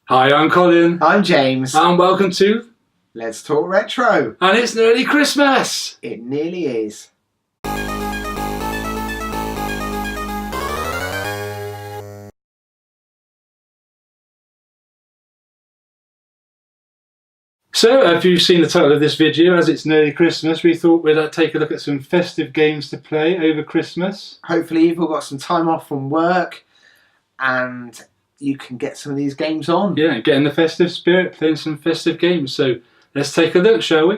Hi, I'm Colin. I'm James. And welcome to Let's Talk Retro. And it's nearly Christmas! It nearly is. So, have you seen the title of this video? As it's nearly Christmas, we thought we'd take a look at some festive games to play over Christmas. Hopefully you've all got some time off from work and you can get some of these games on. Yeah, get in the festive spirit, playing some festive games. So, let's take a look, shall we?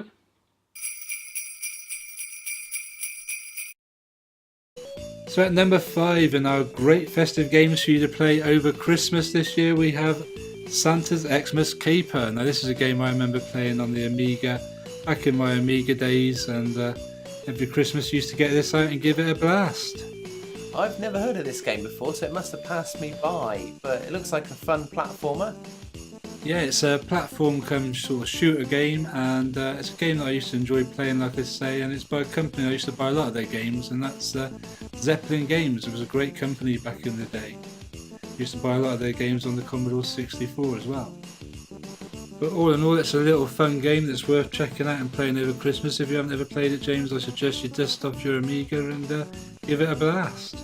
So at number 5 in our great festive games for you to play over Christmas this year, we have Santa's Xmas Caper. Now this is a game I remember playing on the Amiga back in my Amiga days, and every Christmas used to get this out and give it a blast. I've never heard of this game before, so it must have passed me by, but it looks like a fun platformer. Yeah, it's a platform come sort of shooter game, and it's a game that I used to enjoy playing, like I say, and it's by a company I used to buy a lot of their games, and that's Zeppelin Games. It was a great company back in the day. I used to buy a lot of their games on the Commodore 64 as well. But all in all, it's a little fun game that's worth checking out and playing over Christmas. If you haven't ever played it, James, I suggest you dust off your Amiga and give it a blast.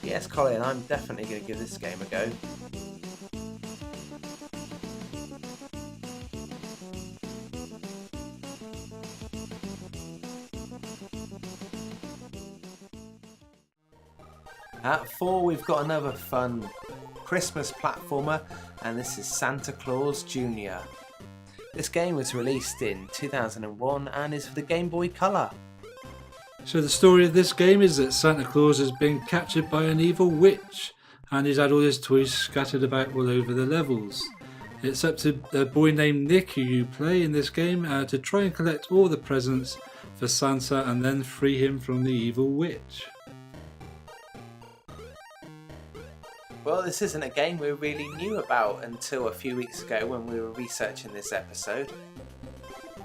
Yes, Colin, I'm definitely going to give this game a go. At 4 we've got another fun Christmas platformer, and this is Santa Claus Jr. This game was released in 2001 and is for the Game Boy Color. So the story of this game is that Santa Claus has been captured by an evil witch, and he's had all his toys scattered about all over the levels. It's up to a boy named Nick, who you play in this game, to try and collect all the presents for Santa and then free him from the evil witch. Well, this isn't a game we really knew about until a few weeks ago when we were researching this episode.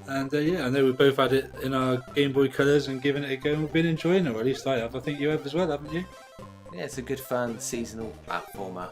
And yeah, I know we both had it in our Game Boy Colors and given it a go, and we've been enjoying it, or at least I have. I think you have as well, haven't you? Yeah, it's a good fun seasonal platformer.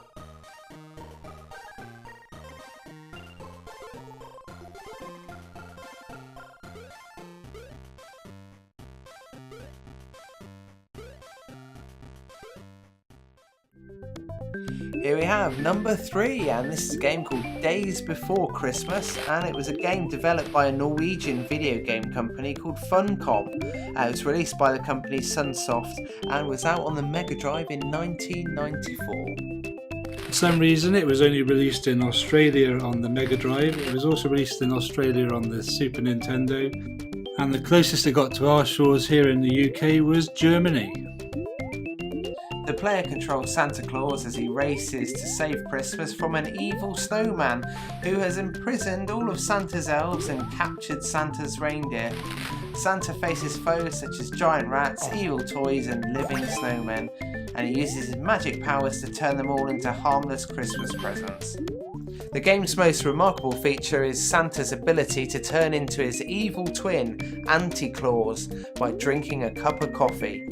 Here we have number 3, and this is a game called Days Before Christmas, and it was a game developed by a Norwegian video game company called Funcom. It was released by the company Sunsoft and was out on the Mega Drive in 1994. For some reason it was only released in Australia on the Mega Drive. It was also released in Australia on the Super Nintendo, and the closest it got to our shores here in the UK was Germany. The player controls Santa Claus as he races to save Christmas from an evil snowman who has imprisoned all of Santa's elves and captured Santa's reindeer. Santa faces foes such as giant rats, evil toys and living snowmen, and he uses his magic powers to turn them all into harmless Christmas presents. The game's most remarkable feature is Santa's ability to turn into his evil twin, Anti-Claus, by drinking a cup of coffee.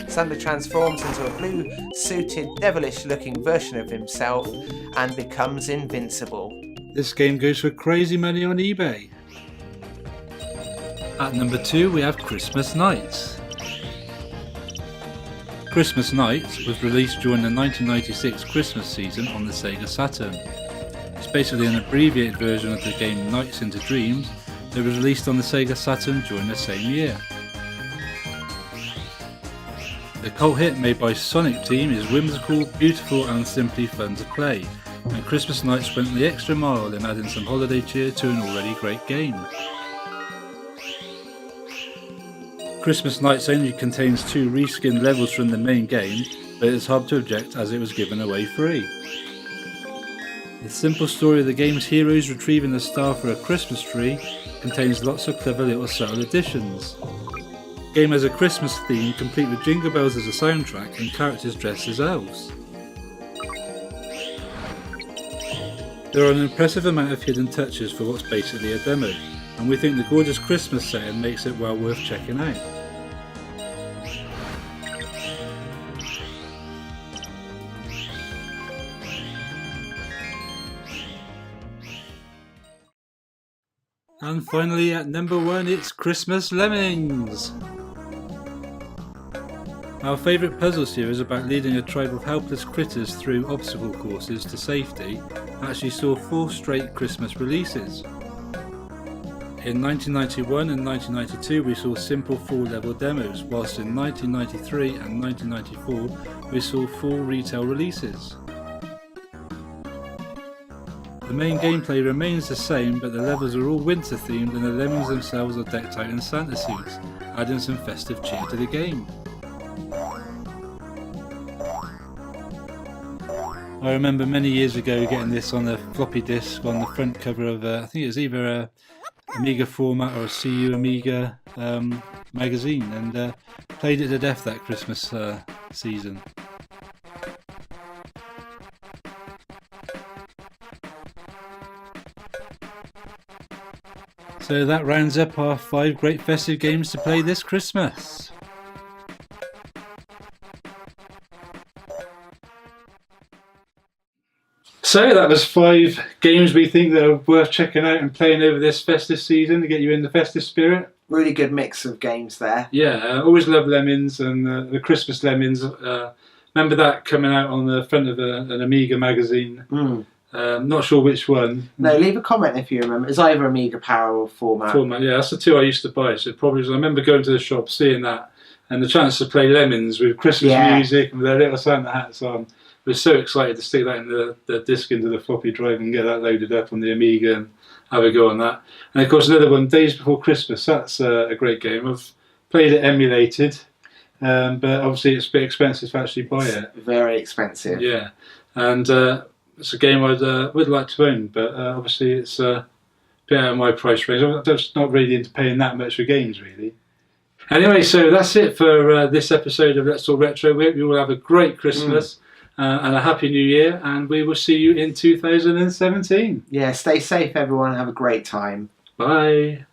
Santa transforms into a blue-suited, devilish-looking version of himself and becomes invincible. This game goes for crazy money on eBay. At number 2 we have Christmas Nights. Christmas Nights was released during the 1996 Christmas season on the Sega Saturn. It's basically an abbreviated version of the game Nights into Dreams that was released on the Sega Saturn during the same year. The cult hit made by Sonic Team is whimsical, beautiful and simply fun to play, and Christmas Nights went the extra mile in adding some holiday cheer to an already great game. Christmas Nights only contains 2 reskinned levels from the main game, but it's hard to object as it was given away free. The simple story of the game's heroes retrieving the star for a Christmas tree contains lots of clever little subtle additions. The game has a Christmas theme complete with jingle bells as a soundtrack and characters dressed as elves. There are an impressive amount of hidden touches for what's basically a demo, and we think the gorgeous Christmas setting makes it well worth checking out. And finally at number 1 it's Christmas Lemmings. Our favourite puzzle series about leading a tribe of helpless critters through obstacle courses to safety actually saw 4 straight Christmas releases. In 1991 and 1992 we saw simple full level demos, whilst in 1993 and 1994 we saw full retail releases. The main gameplay remains the same, but the levels are all winter themed and the Lemmings themselves are decked out in Santa suits, adding some festive cheer to the game. I remember many years ago getting this on a floppy disk on the front cover of I think it was either a Amiga format or a CU Amiga magazine, and played it to death that Christmas season. So that rounds up our 5 great festive games to play this Christmas. So that was 5 games we think that are worth checking out and playing over this festive season to get you in the festive spirit. Really good mix of games there. Yeah, always love Lemmings and the Christmas Lemmings. Remember that coming out on the front of an Amiga magazine. Not sure which one. No, leave a comment if you remember. It's either Amiga Power or Format. Yeah, that's the 2 I used to buy. So it probably was, I remember going to the shop, seeing that, and the chance to play Lemmings with Christmas music and with their little Santa hats on. I was so excited to stick that in the disc into the floppy drive and get that loaded up on the Amiga and have a go on that. And of course another one, Days Before Christmas. That's a great game. I've played it emulated, but obviously it's a bit expensive to actually buy it. Very expensive. Yeah, and it's a game I would like to own, but obviously it's a bit out of my price range. I'm just not really into paying that much for games, really. Anyway, so that's it for this episode of Let's Talk Retro. We hope you all have a great Christmas and a happy New Year, and we will see you in 2017. Yeah, stay safe, everyone. Have a great time. Bye.